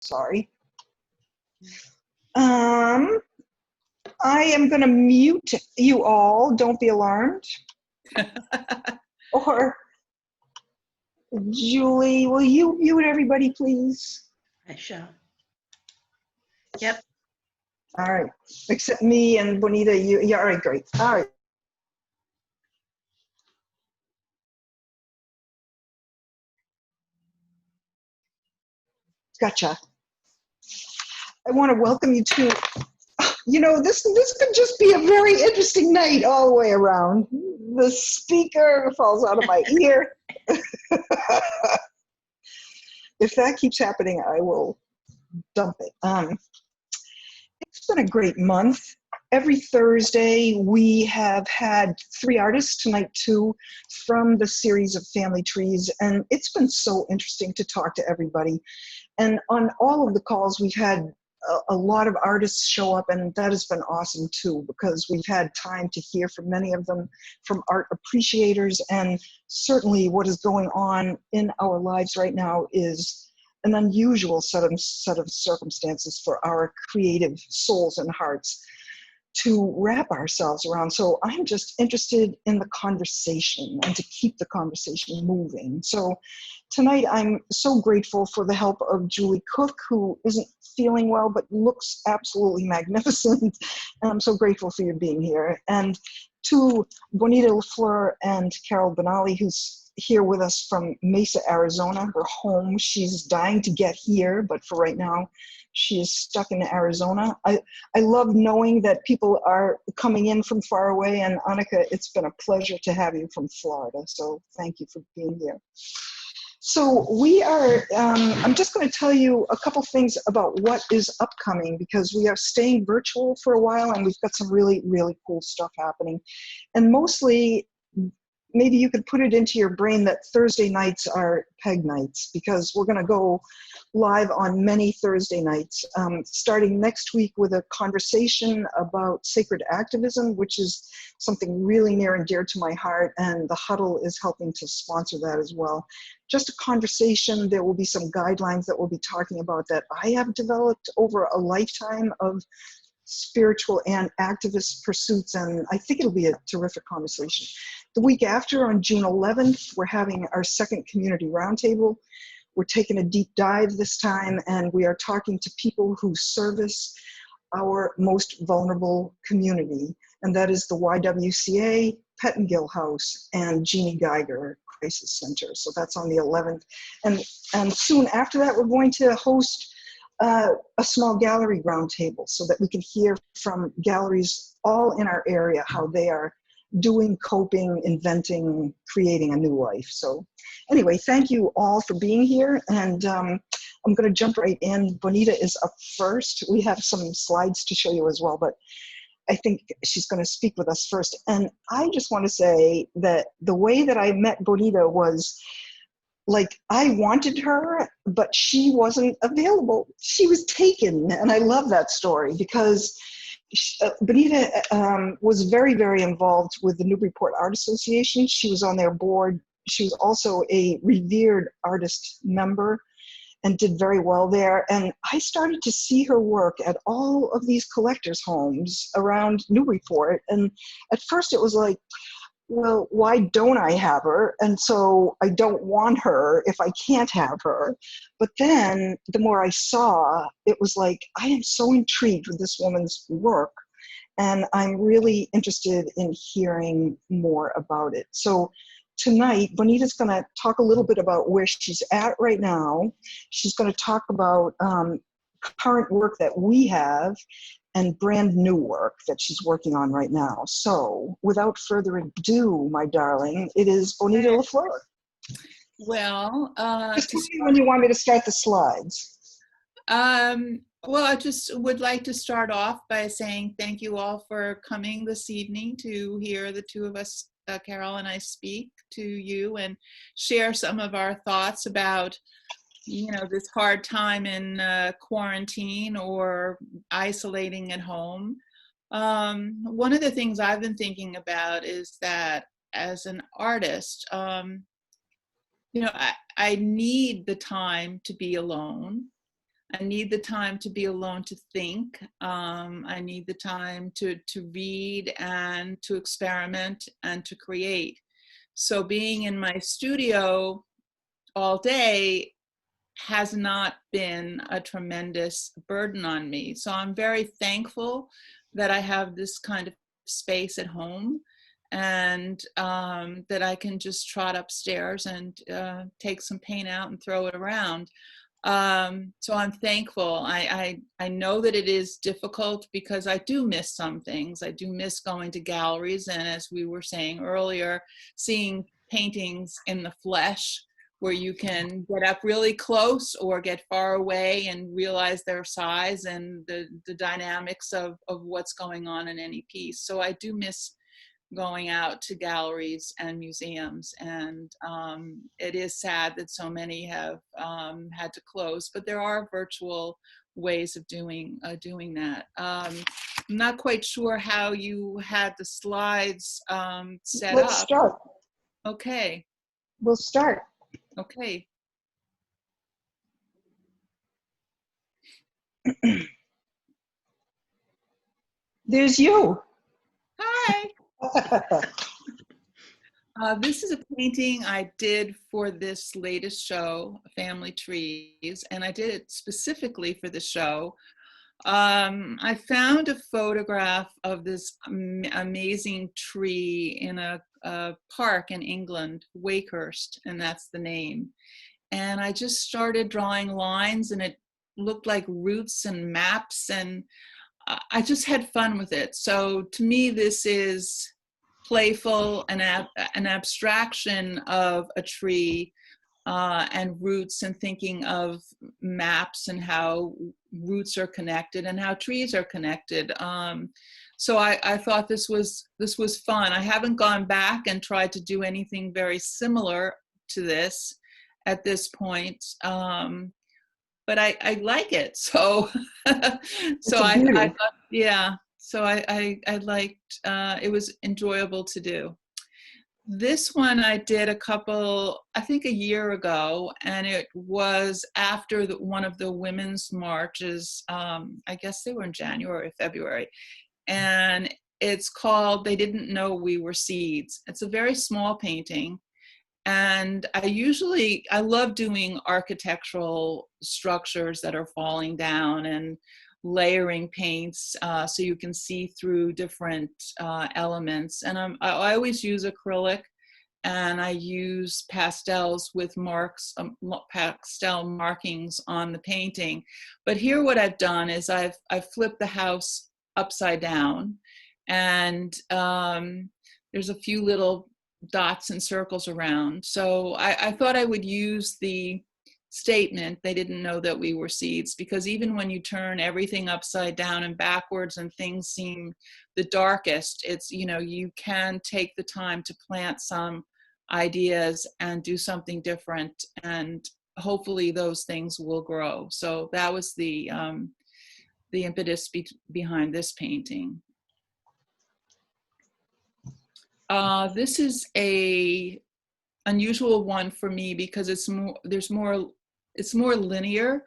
Sorry. I am going to mute you all. Don't be alarmed. Or Julie, will you mute everybody, please? I shall. Yep. All right. Except me and Bonita. Yeah. All right. Great. All right. Gotcha. I want to welcome you to, this could just be a very interesting night all the way around. The speaker falls out of my ear. If that keeps happening, I will dump it. It's been a great month. Every Thursday, we have had 3 artists, tonight 2, from the series of Family Trees, and it's been so interesting to talk to everybody. And on all of the calls, we've had a lot of artists show up, and that has been awesome too, because we've had time to hear from many of them, from art appreciators, and certainly what is going on in our lives right now is an unusual set of circumstances for our creative souls and hearts to wrap ourselves around. So I'm just interested in the conversation and to keep the conversation moving. So tonight I'm so grateful for the help of Julie Cook, who isn't feeling well but looks absolutely magnificent. And I'm so grateful for you being here. And to Bonita, LeFlore, and Carol Benally, who's here with us from Mesa, Arizona, her home. She's dying to get here, but for right now, she is stuck in Arizona. I love knowing that people are coming in from far away, and Annika, it's been a pleasure to have you from Florida, so thank you for being here. So we are, I'm just going to tell you a couple things about what is upcoming, because we are staying virtual for a while and we've got some really, really cool stuff happening. And mostly, maybe you could put it into your brain that Thursday nights are PEG nights, because we're going to go live on many Thursday nights, starting next week with a conversation about sacred activism, which is something really near and dear to my heart, and the Huddle is helping to sponsor that as well. Just a conversation. There will be some guidelines that we'll be talking about that I have developed over a lifetime of spiritual and activist pursuits, and I think it'll be a terrific conversation. The week after, on June 11th, we're having our second community roundtable. We're taking a deep dive this time, and we are talking to people who service our most vulnerable community, and that is the YWCA, Pettingill House, and Jeannie Geiger Crisis Center. So that's on the 11th. And soon after that, we're going to host a small gallery roundtable so that we can hear from galleries all in our area how they are doing, coping, inventing, creating a new life. So anyway, thank you all for being here, and I'm going to jump right in. Bonita is up first. We have some slides to show you as well, but I think she's going to speak with us first. And I just want to say that the way that I met Bonita was like, I wanted her, but she wasn't available. She was taken, and I love that story because Bonita was very, very involved with the Newburyport Art Association. She was on their board. She was also a revered artist member and did very well there. And I started to see her work at all of these collectors' homes around Newburyport. And at first it was like, well, why don't I have her? And so I don't want her if I can't have her. But then the more I saw, it was like, I am so intrigued with this woman's work, and I'm really interested in hearing more about it. So tonight, Bonita's going to talk a little bit about where she's at right now. She's going to talk about current work that we have and brand new work that she's working on right now. So without further ado, my darling, it is Bonita LeFlore. Well, just tell me when you want me to start the slides. Well, I just would like to start off by saying thank you all for coming this evening to hear the two of us, Carol and I, speak to you and share some of our thoughts about, you know, this hard time in quarantine or isolating at home. One of the things I've been thinking about is that as an artist, you know, I need the time to be alone. I need the time to be alone to think. I need the time to read and to experiment and to create. So being in my studio all day has not been a tremendous burden on me. So I'm very thankful that I have this kind of space at home, and that I can just trot upstairs and take some paint out and throw it around. So I'm thankful. I know that it is difficult because I do miss some things. I do miss going to galleries, and as we were saying earlier, seeing paintings in the flesh, where you can get up really close or get far away and realize their size and the dynamics of what's going on in any piece. So I do miss going out to galleries and museums, and it is sad that so many have had to close, but there are virtual ways of doing that. I'm not quite sure how you had the slides set Let's up. start. Okay. We'll start. Okay. There's you. Hi. This is a painting I did for this latest show, Family Trees, and I did it specifically for the show. I found a photograph of this amazing tree in a park in England, Wakehurst, and that's the name. And I just started drawing lines, and it looked like roots and maps, and I just had fun with it. So to me, this is playful and an abstraction of a tree and roots, and thinking of maps and how roots are connected and how trees are connected. So I thought this was fun. I haven't gone back and tried to do anything very similar to this at this point, but I like it. So so I thought, yeah. So I liked, it was enjoyable to do. This one I did I think a year ago, and it was after one of the women's marches. I guess they were in January or February. And it's called They Didn't Know We Were Seeds. It's a very small painting. And I love doing architectural structures that are falling down and layering paints so you can see through different elements. And I always use acrylic, and I use pastels with pastel markings on the painting. But here what I've done is I've flipped the house upside down, and there's a few little dots and circles around. So I thought I would use the statement, they didn't know that we were seeds, because even when you turn everything upside down and backwards and things seem the darkest, it's, you can take the time to plant some ideas and do something different, and hopefully those things will grow. So that was the impetus behind this painting. This is a unusual one for me because it's more linear,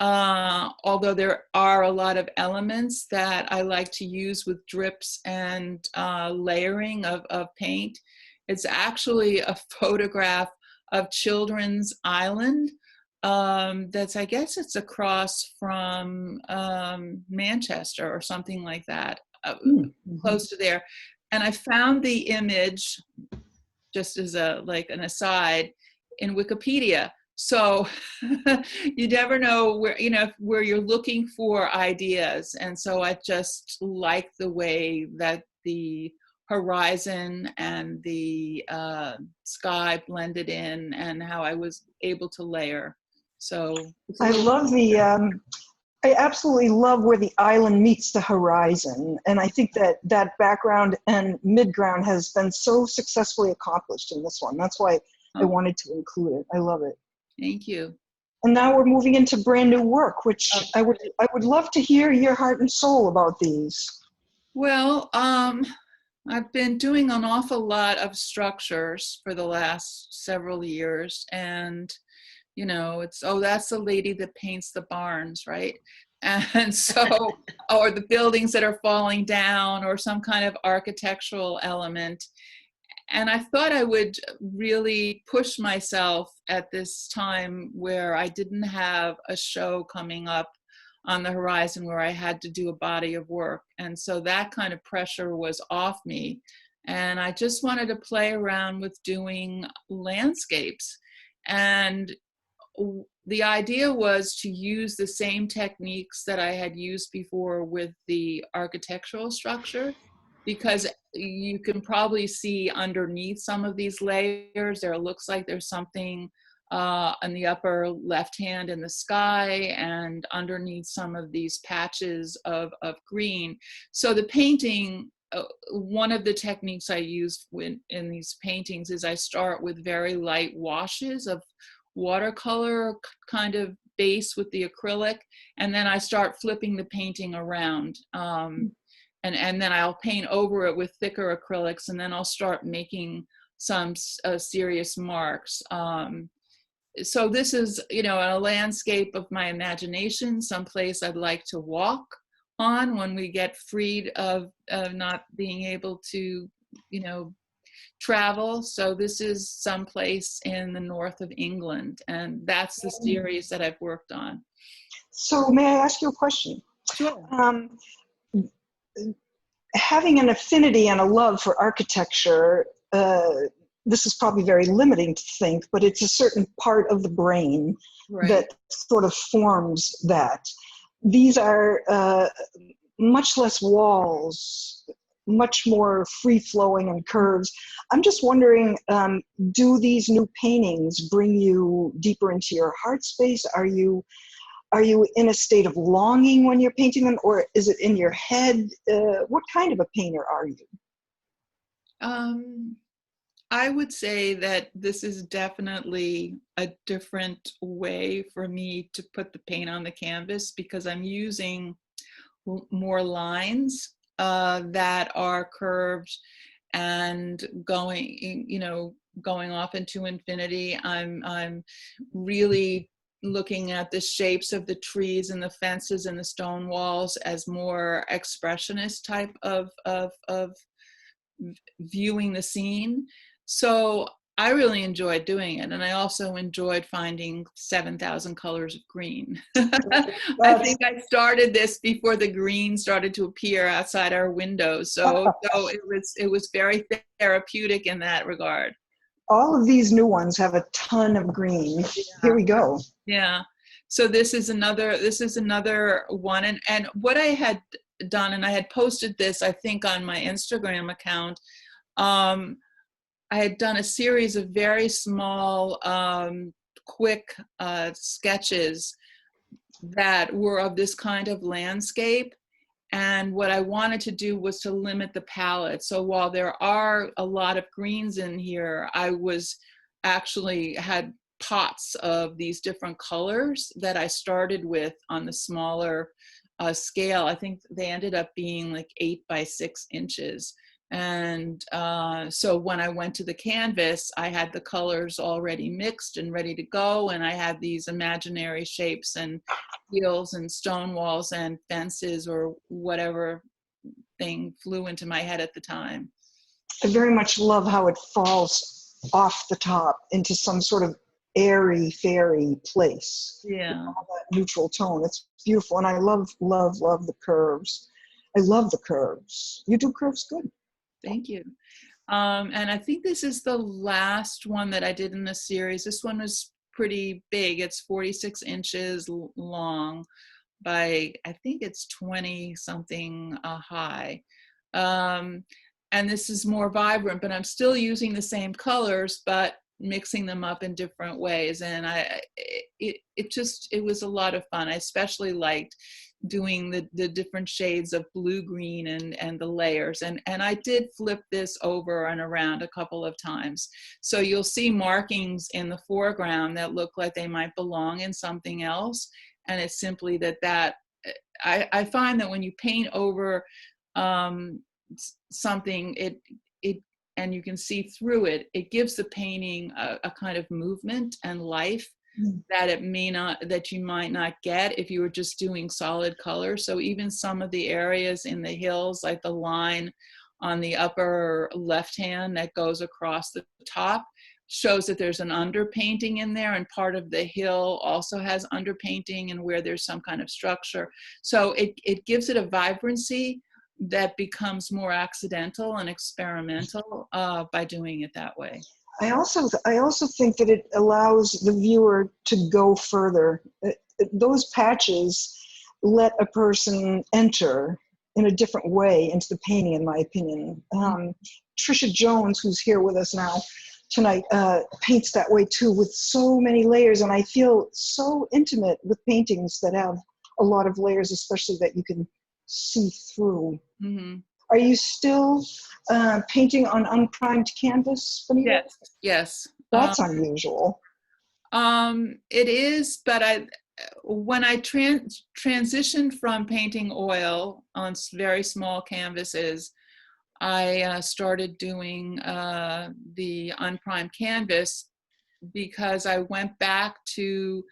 although there are a lot of elements that I like to use with drips and layering of paint. It's actually a photograph of Children's Island. I guess it's across from Manchester or something like that, close to there. And I found the image, just as an aside, in Wikipedia. So you never know where you're looking for ideas. And so I just like the way that the horizon and the sky blended in, and how I was able to layer. So I absolutely love where the island meets the horizon. And I think that background and midground has been so successfully accomplished in this one. That's why I wanted to include it. I love it. Thank you. And now we're moving into brand new work, which I would love to hear your heart and soul about these. Well, I've been doing an awful lot of structures for the last several years, and you know, it's, oh, that's the lady that paints the barns, right? And so, or the buildings that are falling down, or some kind of architectural element. And I thought I would really push myself at this time where I didn't have a show coming up on the horizon where I had to do a body of work. And so that kind of pressure was off me. And I just wanted to play around with doing landscapes. And the idea was to use the same techniques that I had used before with the architectural structure, because you can probably see underneath some of these layers, there looks like there's something on the upper left hand in the sky, and underneath some of these patches of green. So the painting, one of the techniques I use in these paintings is I start with very light washes of watercolor kind of base with the acrylic, and then I start flipping the painting around. And then I'll paint over it with thicker acrylics, and then I'll start making some serious marks. So this is, you know, a landscape of my imagination, someplace I'd like to walk on when we get freed of not being able to, you know, travel. So this is someplace in the north of England, and that's the series that I've worked on. So may I ask you a question? Sure. Having an affinity and a love for architecture, this is probably very limiting to think, but it's a certain part of the brain that sort of forms that. These are much less walls, much more free-flowing and curves. I'm just wondering, do these new paintings bring you deeper into your heart space? Are you in a state of longing when you're painting them, or is it in your head? What kind of a painter are you? I would say that this is definitely a different way for me to put the paint on the canvas, because I'm using more lines that are curved and going, you know, going off into infinity. I'm really looking at the shapes of the trees and the fences and the stone walls as more expressionist type of viewing the scene. So I really enjoyed doing it, and I also enjoyed finding 7,000 colors of green. I think I started this before the green started to appear outside our windows, so it was very therapeutic in that regard. All of these new ones have a ton of green. Yeah. Here we go. Yeah. So this is another one, and what I had done, and I had posted this, I think, on my Instagram account. I had done a series of very small, quick sketches that were of this kind of landscape. And what I wanted to do was to limit the palette. So while there are a lot of greens in here, I was actually had pots of these different colors that I started with on the smaller scale. I think they ended up being like 8 by 6 inches. And so when I went to the canvas, I had the colors already mixed and ready to go. And I had these imaginary shapes and wheels and stone walls and fences or whatever thing flew into my head at the time. I very much love how it falls off the top into some sort of airy, fairy place. Yeah. All that neutral tone. It's beautiful. And I love, love, love the curves. I love the curves. You do curves good. Thank you. And I think this is the last one that I did in the series. This one was pretty big. It's 46 inches long by, I think it's 20 something high. And this is more vibrant, but I'm still using the same colors, but mixing them up in different ways. And it was a lot of fun. I especially liked doing the different shades of blue, green, and the layers. And I did flip this over and around a couple of times. So you'll see markings in the foreground that look like they might belong in something else. And it's simply that I find that when you paint over something, it and you can see through it, it gives the painting a kind of movement and life that you might not get if you were just doing solid color. So even some of the areas in the hills, like the line on the upper left hand that goes across the top, shows that there's an underpainting in there, and part of the hill also has underpainting and where there's some kind of structure. So it gives it a vibrancy that becomes more accidental and experimental by doing it that way. I also think that it allows the viewer to go further. Those patches let a person enter in a different way into the painting, in my opinion. Trisha Jones, who's here with us now tonight, paints that way too, with so many layers, and I feel so intimate with paintings that have a lot of layers, especially that you can see through. Mm-hmm. Are you still painting on unprimed canvas, Bonita? Yes, yes. That's unusual. It is, but when I transitioned from painting oil on very small canvases, I started doing the unprimed canvas because I went back to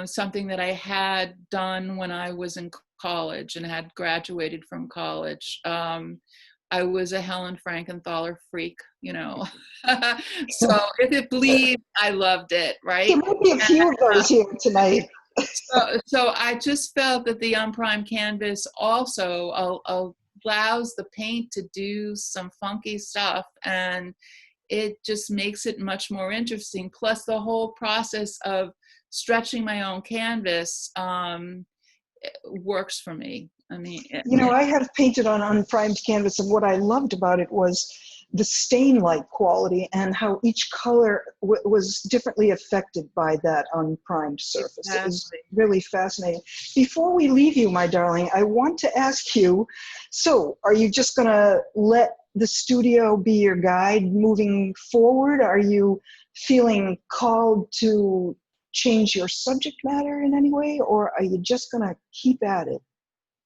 something that I had done when I was in college and had graduated from college. I was a Helen Frankenthaler freak, you know. So if it bleeds, I loved it, right? There might be a few of those here tonight. So I just felt that the unprimed canvas also allows the paint to do some funky stuff, and it just makes it much more interesting. Plus the whole process of stretching my own canvas works for me. I mean, You know, I have painted on unprimed canvas, and what I loved about it was the stain-like quality and how each color was differently affected by that unprimed surface. Exactly. It was really fascinating. Before we leave you, my darling, I want to ask you, so are you just going to let the studio be your guide moving forward? Are you feeling called to change your subject matter in any way, or are you just going to keep at it?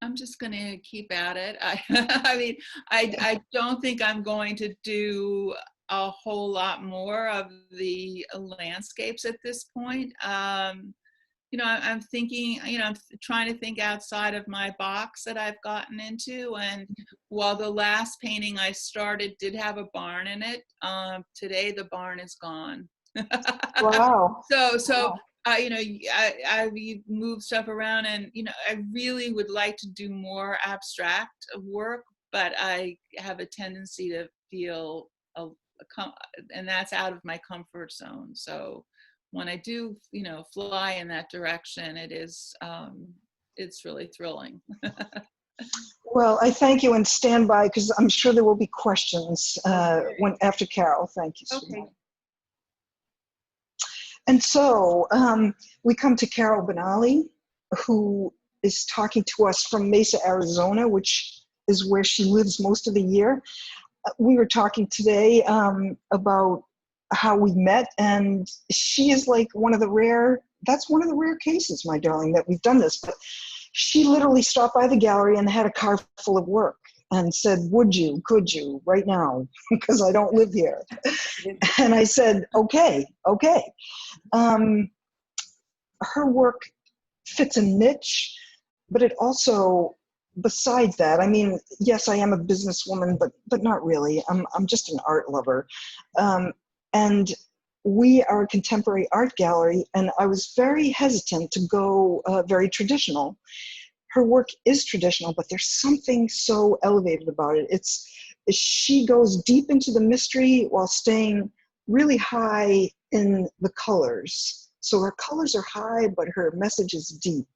I'm just going to keep at it. I mean, I don't think I'm going to do a whole lot more of the landscapes at this point. You know, I'm thinking, you know, I'm trying to think outside of my box that I've gotten into. And while the last painting I started did have a barn in it, today the barn is gone. Wow. So Wow. you know, I've moved stuff around, and you know, I really would like to do more abstract work, but I have a tendency to feel and that's out of my comfort zone. So when I do, you know, fly in that direction, it's really thrilling. Well, I thank you, and stand by because I'm sure there will be questions when after Carol. Thank you so Okay. much. And so we come to Carol Benally, who is talking to us from Mesa, Arizona, which is where she lives most of the year. We were talking today about how we met, and she is like one of the rare cases, my darling, that we've done this. But she literally stopped by the gallery and had a car full of work and said, could you, right now, because I don't live here. And I said, okay. Her work fits a niche, but it also, besides that, I mean, yes, I am a businesswoman, but not really. I'm just an art lover. And we are a contemporary art gallery, and I was very hesitant to go very traditional. Her work is traditional, but there's something so elevated about it. She goes deep into the mystery while staying really high in the colors. So her colors are high, but her message is deep.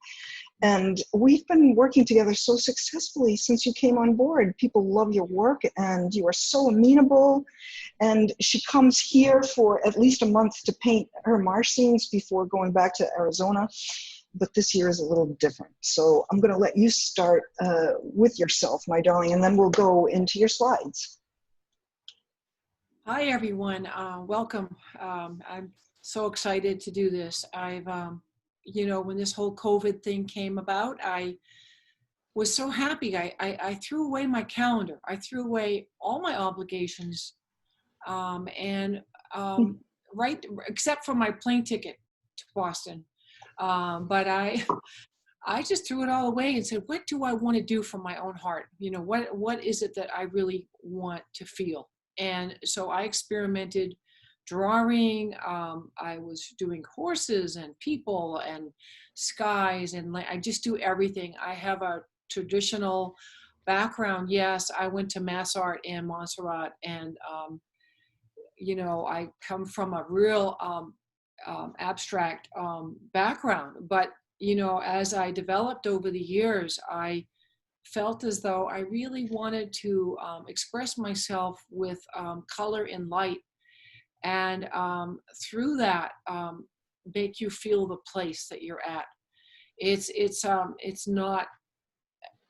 And we've been working together so successfully since you came on board. People love your work, and you are so amenable. And she comes here for at least a month to paint her marsh scenes before going back to Arizona. But this year is a little different. So I'm going to let you start with yourself, my darling, and then we'll go into your slides. Hi, everyone. Welcome. I'm so excited to do this. I've, you know, when this whole COVID thing came about, I was so happy. I threw away my calendar. I threw away all my obligations, right, except for my plane ticket to Boston. But I just threw it all away and said, what do I want to do from my own heart? You know, what is it that I really want to feel? And so I experimented drawing. I was doing horses and people and skies, and I just do everything. I have a traditional background. Yes, I went to Mass Art in Montserrat, and you know, I come from a real abstract background. But you know, as I developed over the years, I felt as though I really wanted to express myself with color and light, and through that, make you feel the place that you're at. It's not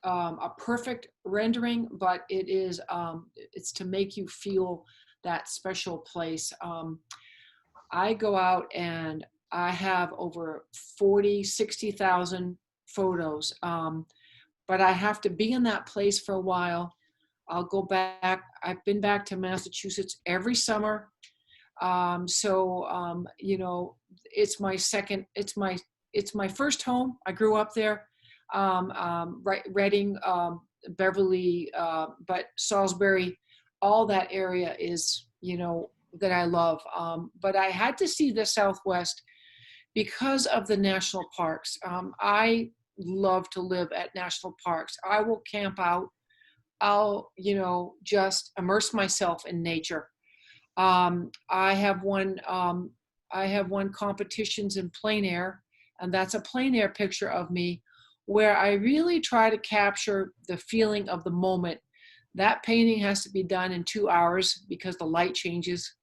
a perfect rendering, but it is. It's to make you feel that special place. I go out and I have over 60,000 photos, but I have to be in that place for a while. I'll go back. I've been back to Massachusetts every summer. You know, it's my first home. I grew up there, Reading, Beverly, but Salisbury, all that area is, you know, that I love. But I had to see the Southwest because of the national parks. I love to live at national parks. I will camp out. I'll, you know, just immerse myself in nature. I have won competitions in plein air, and that's a plein air picture of me where I really try to capture the feeling of the moment. That painting has to be done in 2 hours because the light changes.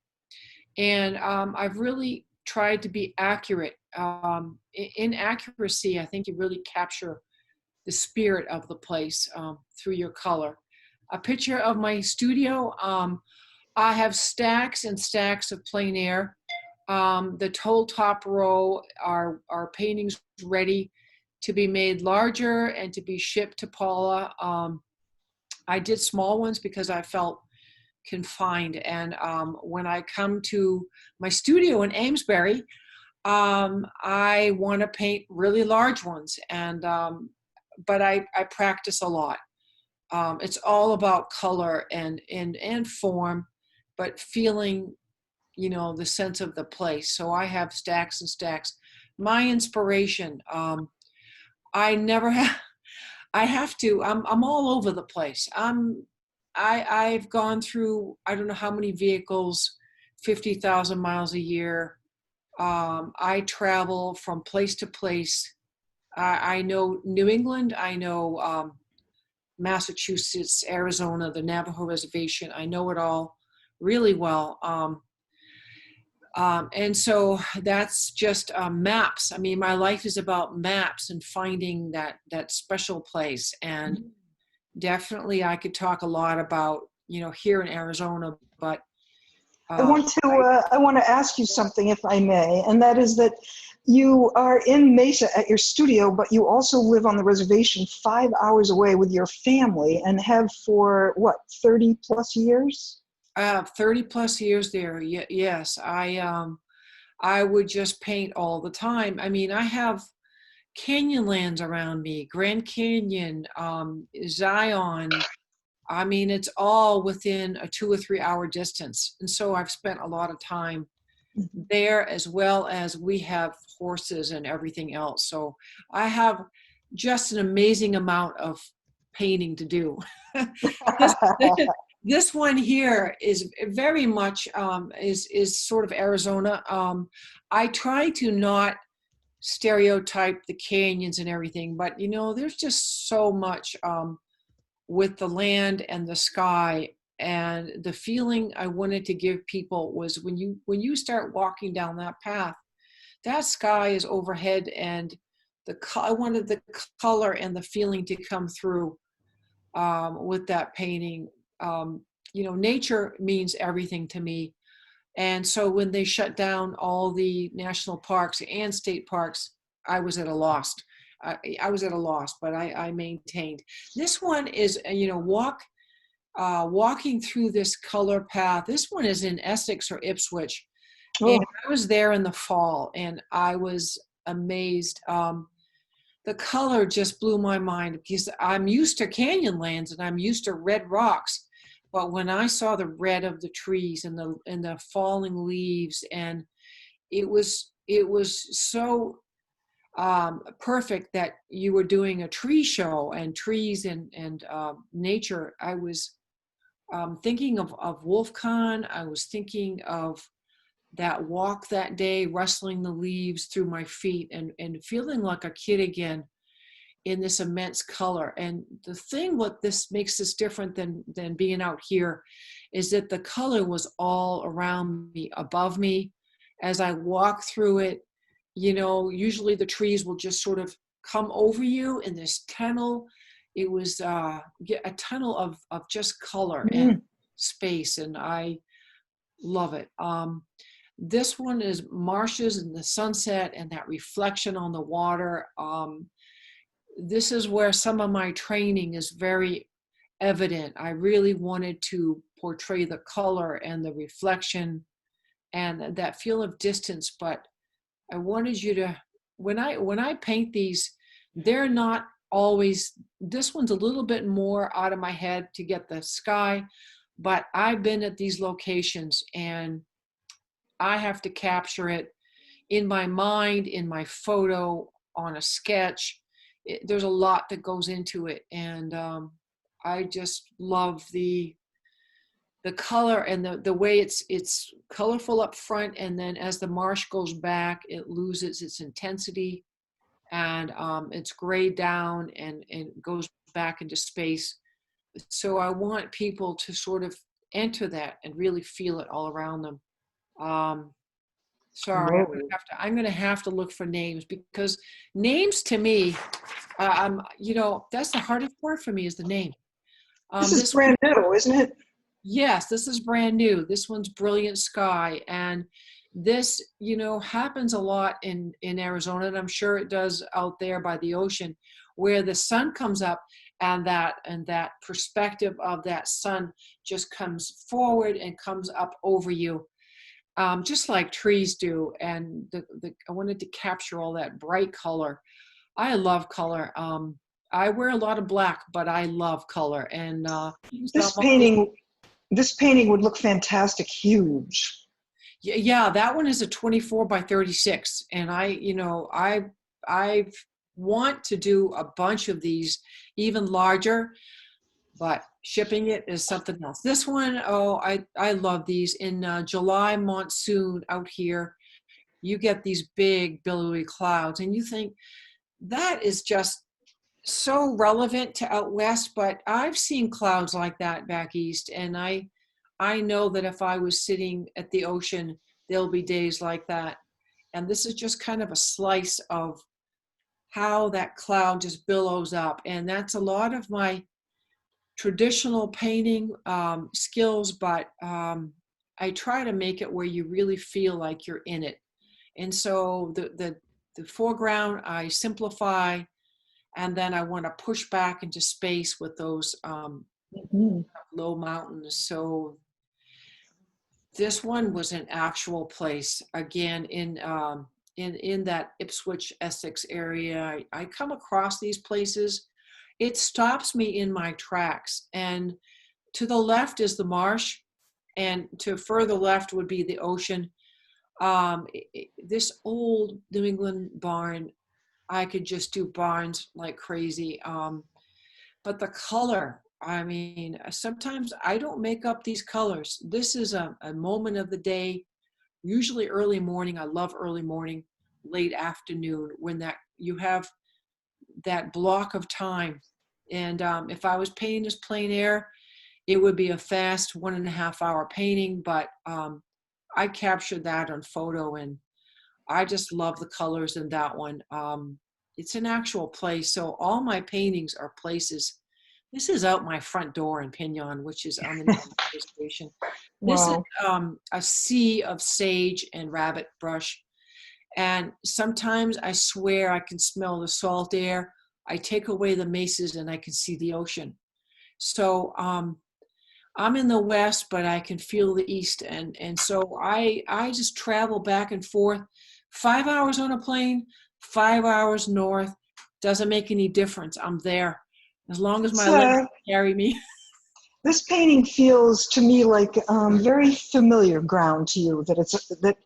And I've really tried to be accurate. In accuracy, I think you really capture the spirit of the place through your color. A picture of my studio. I have stacks and stacks of plein air. The whole top row are paintings ready to be made larger and to be shipped to Paula. I did small ones because I felt confined. And when I come to my studio in Amesbury, I want to paint really large ones. And but I practice a lot. It's all about color and form, but feeling, you know, the sense of the place. So I have stacks and stacks. My inspiration, I never have. I have to. I'm all over the place. I've gone through, I don't know how many vehicles, 50,000 miles a year. I travel from place to place. I know New England. I know Massachusetts, Arizona, the Navajo Reservation. I know it all really well. And so that's just maps. I mean, my life is about maps and finding that special place. And definitely I could talk a lot about, you know, here in Arizona, but I want to ask you something, if I may, and that is that you are in Mesa at your studio, but you also live on the reservation 5 hours away with your family and have for, what, 30 plus years? 30 plus years there. Yes. I would just paint all the time. I mean, I have canyonlands around me, Grand Canyon, Zion. I mean, it's all within a 2 or 3 hour distance. And so I've spent a lot of time there, as well as we have horses and everything else. So I have just an amazing amount of painting to do. This one here is very much is sort of Arizona. I try to not stereotype the canyons and everything, but you know, there's just so much with the land and the sky, and the feeling I wanted to give people was when you start walking down that path, that sky is overhead, and I wanted the color and the feeling to come through with that painting. You know, nature means everything to me. And so when they shut down all the national parks and state parks, I was at a loss. I was at a loss, but I maintained. This one is, you know, walking through this color path. This one is in Essex or Ipswich. Oh, And I was there in the fall, and I was amazed. The color just blew my mind because I'm used to canyonlands and I'm used to red rocks. But when I saw the red of the trees and the falling leaves, and it was so perfect that you were doing a tree show and trees and nature. I was thinking of WolfCon. I was thinking of that walk that day, rustling the leaves through my feet and feeling like a kid again in this immense color. And the thing what this makes this different than being out here is that the color was all around me, above me. As I walk through it, usually the trees will just sort of come over you in this tunnel. It was a tunnel of just color and space, and I love it. This one is marshes and the sunset and that reflection on the water. This is where some of my training is very evident. I really wanted to portray the color and the reflection and that feel of distance, but I wanted you to, when I paint these, they're not always, this one's a little bit more out of my head to get the sky, but I've been at these locations and I have to capture it in my mind, in my photo, on a sketch. There's a lot that goes into it, and I just love the color and the way it's colorful up front, and then as the marsh goes back, it loses its intensity, and it's grayed down and goes back into space. So I want people to sort of enter that and really feel it all around them. Sorry, whoa. I'm gonna have to look for names, because names to me, that's the hardest part for me is the name. This is brand new, isn't it? Yes, this is brand new. This one's Brilliant Sky, and this, happens a lot in Arizona, and I'm sure it does out there by the ocean, where the sun comes up, and that perspective of that sun just comes forward and comes up over you. Just like trees do, and I wanted to capture all that bright color. I love color. I wear a lot of black, but I love color. And This painting would look fantastic, huge. yeah, that one is a 24 by 36, and I want to do a bunch of these, even larger, but shipping it is something else. This one, I love these. In July monsoon out here, you get these big billowy clouds, and you think that is just so relevant to out west, but I've seen clouds like that back east, and I know that if I was sitting at the ocean, there'll be days like that. And this is just kind of a slice of how that cloud just billows up, and that's a lot of my traditional painting skills, but I try to make it where you really feel like you're in it. And so the foreground I simplify, and then I want to push back into space with those low mountains. So this one was an actual place, again, in that Ipswich, Essex area. I come across these places. It stops me in my tracks. And to the left is the marsh, and to further left would be the ocean. This old New England barn, I could just do barns like crazy. But the color, I mean, sometimes I don't make up these colors. This is a moment of the day, usually early morning. I love early morning, late afternoon, when that you have that block of time. And if I was painting this plein air, it would be a fast 1.5 hour painting, but I captured that on photo, and I just love the colors in that one. It's an actual place. So all my paintings are places. This is out my front door in Pinon, which is on the National Station. This is a sea of sage and rabbit brush. And sometimes I swear I can smell the salt air. I take away the mesas and I can see the ocean. So I'm in the West, but I can feel the East. And so I just travel back and forth, 5 hours on a plane, 5 hours north. Doesn't make any difference. I'm there. As long as my legs carry me. This painting feels to me like very familiar ground to you. That it's that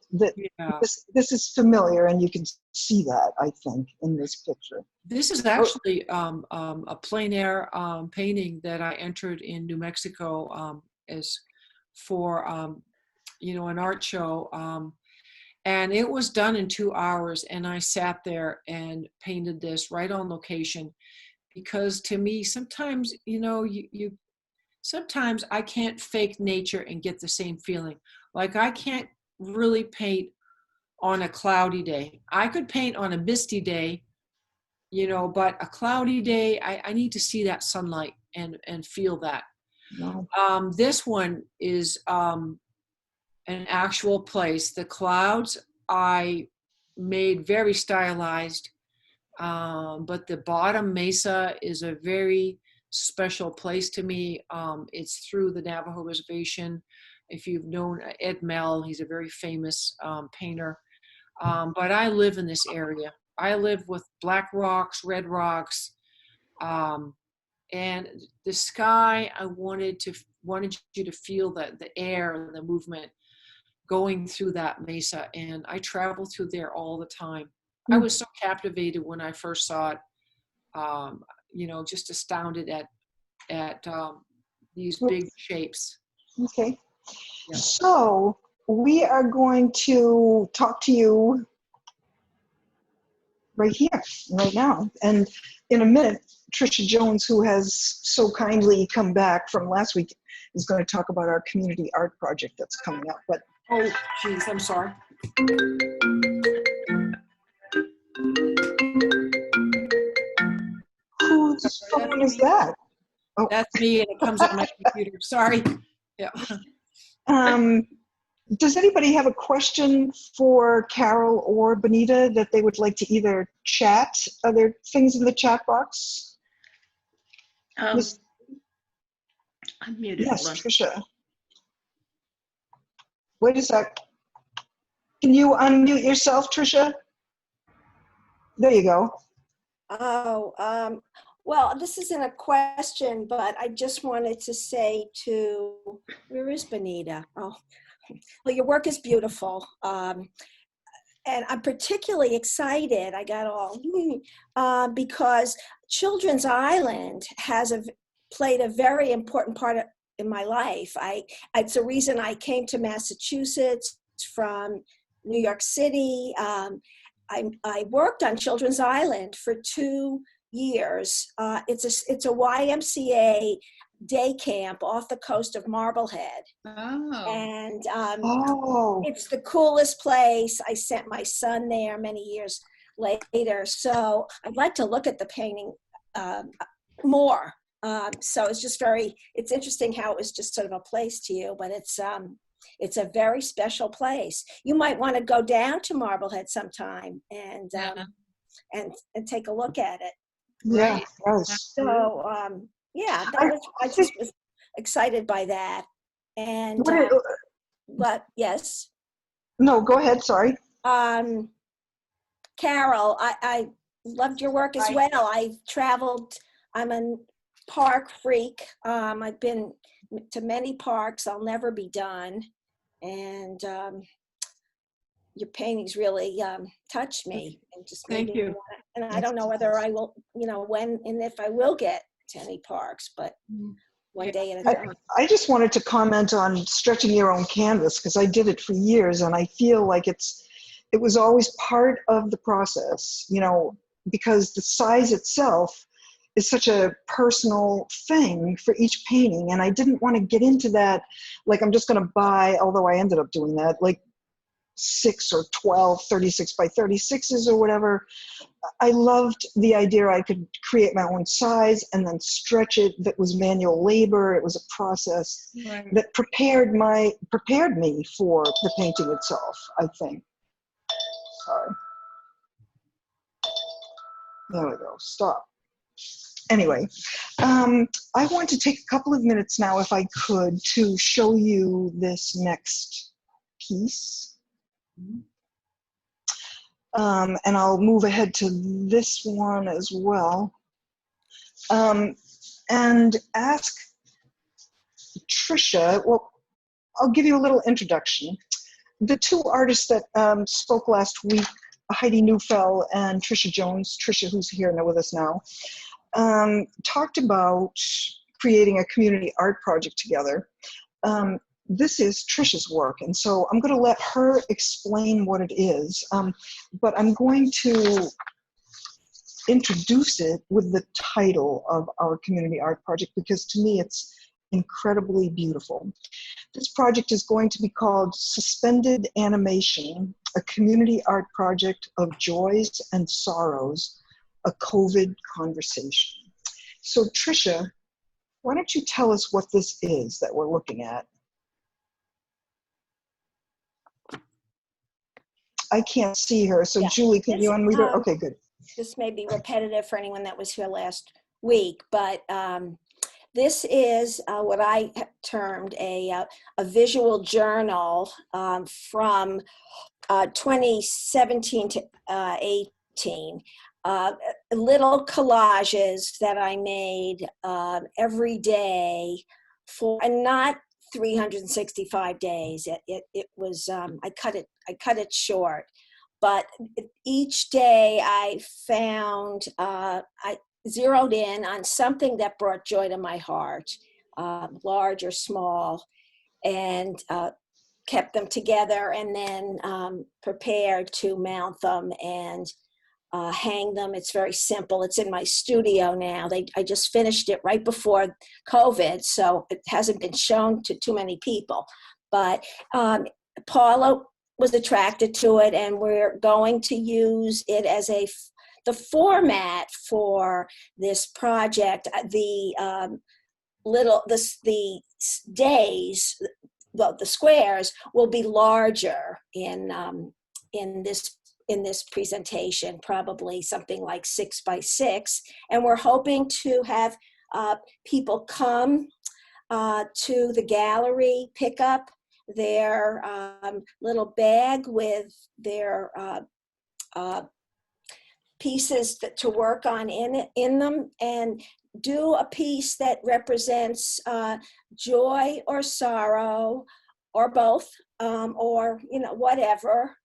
Yeah. this is familiar, and you can see that, I think, in this picture. This is actually a plein air painting that I entered in New Mexico as for an art show, and it was done in 2 hours. And I sat there and painted this right on location, because to me, sometimes sometimes I can't fake nature and get the same feeling. Like I can't really paint on a cloudy day. I could paint on a misty day, but a cloudy day, I need to see that sunlight and feel that. No. This one is an actual place. The clouds I made very stylized, but the bottom mesa is a very special place to me. It's through the Navajo Reservation. If you've known Ed Mell, he's a very famous painter. But I live in this area. I live with black rocks, red rocks, and the sky. I wanted you to feel the air and the movement going through that mesa, and I travel through there all the time. I was so captivated when I first saw it. Just astounded at these big shapes. Okay. Yeah. So we are going to talk to you right here, right now. And in a minute, Tricia Jones, who has so kindly come back from last week, is going to talk about our community art project that's coming up. But Oh, geez, I'm sorry. whose phone is that? Oh. That's me, and it comes on my computer. Sorry. Yeah. Does anybody have a question for Carol or Bonita that they would like to either chat? Are there things in the chat box? I'm muted. Yes, Hold on. Tricia. Wait a sec. Can you unmute yourself, Tricia? There you go. Oh, well, this isn't a question, but I just wanted to say where is Bonita? Oh, well, your work is beautiful. And I'm particularly excited, I got all, because Children's Island has played a very important part in my life. It's the reason I came to Massachusetts from New York City. I worked on Children's Island for 2 years. It's a YMCA day camp off the coast of Marblehead. Oh. And Oh. it's the coolest place. I sent my son there many years later. So I'd like to look at the painting more. So it's interesting how it was just sort of a place to you, but it's a very special place. You might want to go down to Marblehead sometime and take a look at it. Yeah. Right. Yes. So I just was excited by that. And but yes. No, go ahead. Sorry. Carol, I loved your work as well. I've traveled. I'm a park freak. I've been to many parks. I'll never be done. And your paintings really touched me and just made Thank me you. wanna, and I don't know whether I will, when and if I will get to any parks, but one day at a time. I just wanted to comment on stretching your own canvas, because I did it for years, and I feel like it was always part of the process, because the size itself is such a personal thing for each painting, and I didn't want to get into that, like I'm just going to buy, although I ended up doing that, like 6 or 12 36 by 36s or whatever. I loved the idea I could create my own size and then stretch it. That was manual labor. It was a process that prepared me for the painting itself, I think. Sorry. There we go. Stop. Anyway, I want to take a couple of minutes now, if I could, to show you this next piece. And I'll move ahead to this one as well. And ask Tricia, well, I'll give you a little introduction. The two artists that spoke last week, Heidi Neufeld and Tricia Jones, Tricia who's here now with us now, talked about creating a community art project together. This is Tricia's work, and so I'm going to let her explain what it is, but I'm going to introduce it with the title of our community art project, because to me it's incredibly beautiful. This project is going to be called Suspended Animation, a community art project of joys and sorrows, a COVID conversation. So Tricia, why don't you tell us what this is that we're looking at? I can't see her, so Yeah. Julie, can you unmute her? Okay, good. This may be repetitive for anyone that was here last week, but this is what I termed a visual journal from 2017 to 18. Little collages that I made every day for, and not 365 days. It was I cut it short, but each day I found I zeroed in on something that brought joy to my heart, large or small, and kept them together, and then prepared to mount them and hang them. It's very simple. It's in my studio now. I just finished it right before COVID, so it hasn't been shown to too many people. But Paula was attracted to it, and we're going to use it as the format for this project. The days, well, the squares will be larger in this presentation, probably something like 6 by 6, and we're hoping to have people come to the gallery, pick up their little bag with their pieces to work on in them, and do a piece that represents joy or sorrow or both, or whatever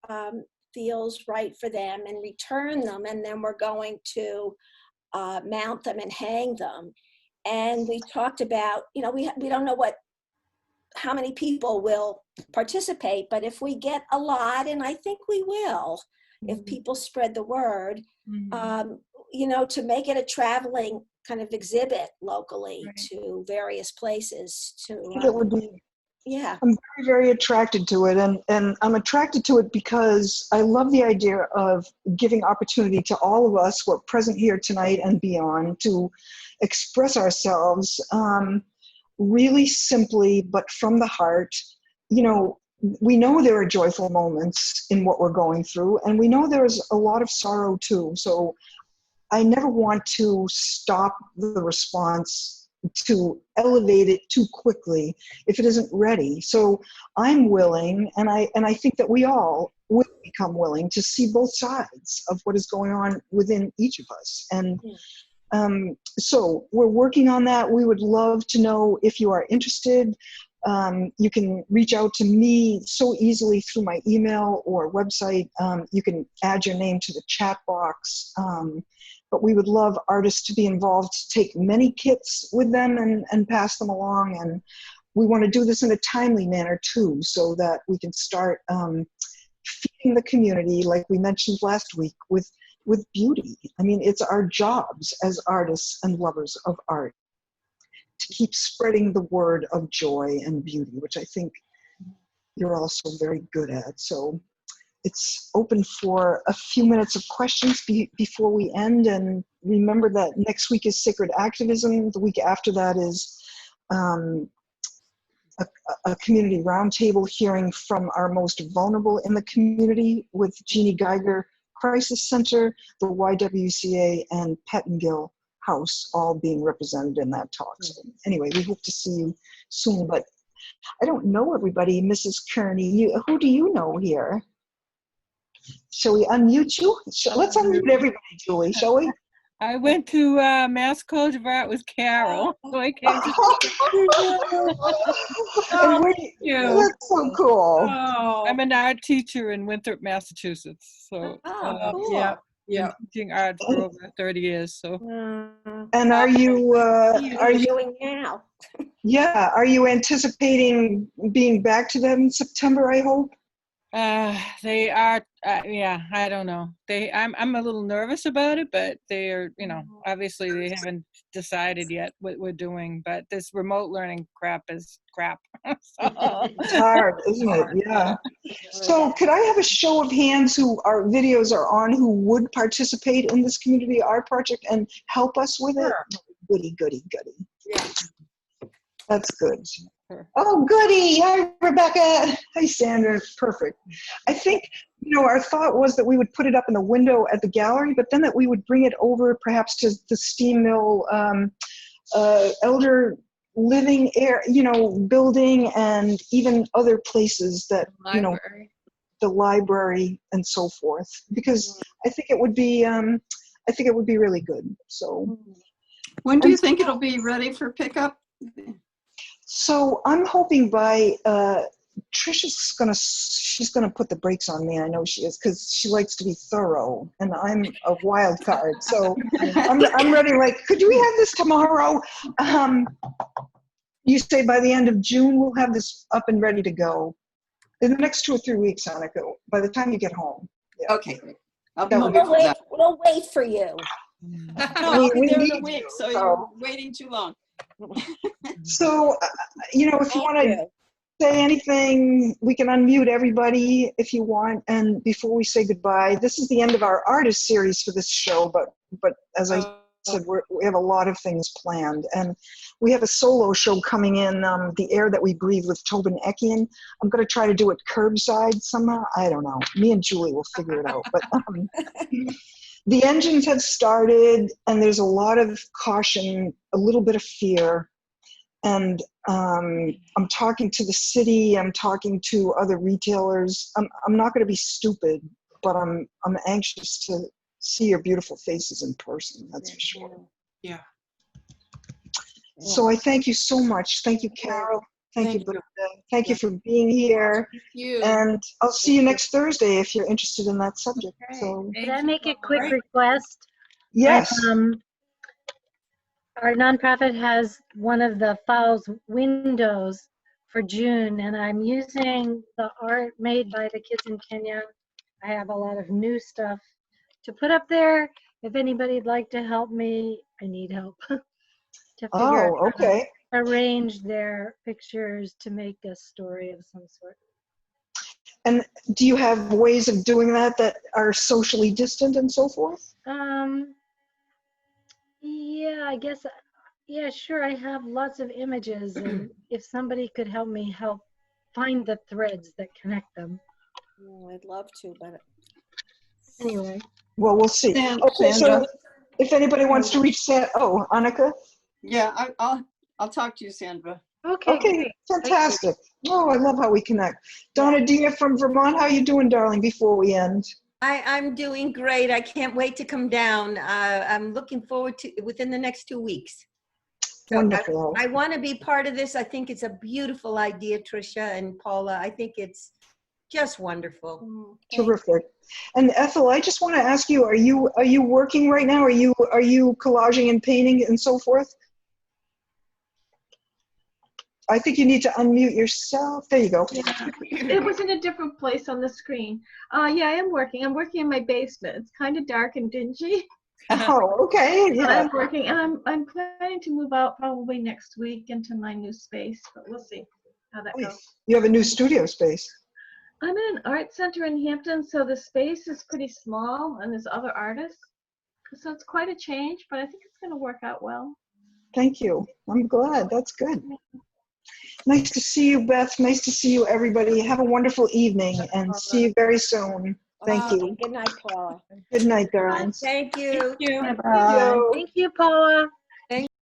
feels right for them, and return them, and then we're going to mount them and hang them. And we talked about, we don't know how many people will participate, but if we get a lot, and I think we will, if people spread the word, to make it a traveling kind of exhibit locally, right, to various places. That would be. Yeah. I'm very, very attracted to it, and I'm attracted to it because I love the idea of giving opportunity to all of us who are present here tonight and beyond to express ourselves really simply, but from the heart. We know there are joyful moments in what we're going through, and we know there's a lot of sorrow too. So I never want to stop the response, to elevate it too quickly if it isn't ready. So I'm willing, and I think that we all will become willing to see both sides of what is going on within each of us. And so we're working on that. We would love to know if you are interested. You can reach out to me so easily through my email or website. You can add your name to the chat box. But we would love artists to be involved, to take many kits with them and pass them along. And we want to do this in a timely manner too, so that we can start feeding the community, like we mentioned last week, with beauty. I mean, it's our jobs as artists and lovers of art to keep spreading the word of joy and beauty, which I think you're also very good at. So it's open for a few minutes of questions before we end. And remember that next week is Sacred Activism. The week after that is a community roundtable hearing from our most vulnerable in the community with Jeannie Geiger Crisis Center, the YWCA, and Pettingill house all being represented in that talk. So anyway, we hope to see you soon, but I don't know everybody. Mrs. Kearney, who do you know here? Shall we unmute you? Let's unmute everybody, Julie, shall we? I went to Mass College of Art with Carol, so I came to. And that's so cool. Oh, I'm an art teacher in Winthrop, Massachusetts. So Oh, cool. yeah. been teaching art for over 30 years. So And are you What are you doing now? are you anticipating being back to them in September, I hope? they are, yeah, I don't know. I'm a little nervous about it, but they are, obviously they haven't decided yet what we're doing, but this remote learning crap is crap. So, It's hard, isn't it? Yeah. So could I have a show of hands who our videos are on who would participate in this community art project and help us with it? Sure. Goody, goody, goody. Yeah. That's good. Sure. Oh, goody. Hi, Rebecca. Hi, Sandra. Perfect. I think, our thought was that we would put it up in the window at the gallery, but then that we would bring it over perhaps to the Steam Mill Elder Living building, and even other places that, Library. the library and so forth, because I think it would be really good. So When do you think it'll be ready for pickup? So I'm hoping by she's gonna put the brakes on me. I know she is, because she likes to be thorough, and I'm a wild card. So I'm ready. Like, could we have this tomorrow? You say by the end of June we'll have this up and ready to go. In the next 2 or 3 weeks, Annika. By the time you get home. Yeah. Okay. I'll be That home would be before that. We'll wait for you. No, I'll be We there in a need week, you, so so- you're waiting too long. So if you want to say anything, we can unmute everybody if you want. And before we say goodbye, this is the end of our artist series for this show, but as I said, we have a lot of things planned, and we have a solo show coming in, The Air That We Breathe with Tobin Ekian. I'm going to try to do it curbside somehow. I don't know. Me and Julie will figure it out. But the engines have started, and there's a lot of caution, a little bit of fear. And I'm talking to the city. I'm talking to other retailers. I'm not going to be stupid, but I'm anxious to see your beautiful faces in person. That's for sure. Yeah. So I thank you so much. Thank you, Carol. Thank you, Bonita. Thank you for being here. Thank you. And I'll see you next Thursday if you're interested in that subject. Okay. So Thank Could I you make a all. quick request? yes. Our nonprofit has one of the Fowles windows for June, and I'm using the art made by the kids in Kenya. I have a lot of new stuff to put up there. If anybody'd like to help me, I need help to figure out Oh, okay. how to arrange their pictures to make a story of some sort. And do you have ways of doing that are socially distant and so forth? Yeah, I guess, yeah, sure. I have lots of images, and if somebody could help me find the threads that connect them. Oh, I'd love to, but Anyway, Well, we'll see. Okay, so Sandra. if anybody wants to reach Annika? Yeah, I'll talk to you, Sandra. okay, Okay, great. fantastic. Oh, I love how we connect. Donna Dia from Vermont, how you doing, darling, before we end? I'm doing great. I can't wait to come down. I'm looking forward to within the next 2 weeks. So Wonderful. I want to be part of this. I think it's a beautiful idea, Tricia and Paula. I think it's just wonderful. Terrific. And Ethel, I just want to ask you, are you working right now? Are you collaging and painting and so forth? I think you need to unmute yourself. There you go. Yeah, it was in a different place on the screen. Yeah, I am working. I'm working in my basement. It's kind of dark and dingy. Oh, okay. But Yeah. I'm working, and I'm planning to move out probably next week into my new space, but we'll see how that goes. You have a new studio space. I'm in an art center in Hampton, so the space is pretty small, and there's other artists. So it's quite a change, but I think it's going to work out well. Thank you. I'm glad. That's good. Nice to see you, Beth. Nice to see you, everybody. Have a wonderful evening, and see you very soon. Thank Okay, you. good night, Paula. Good night, darlings. Thank you. Thank you. Yo. Thank you, Paula.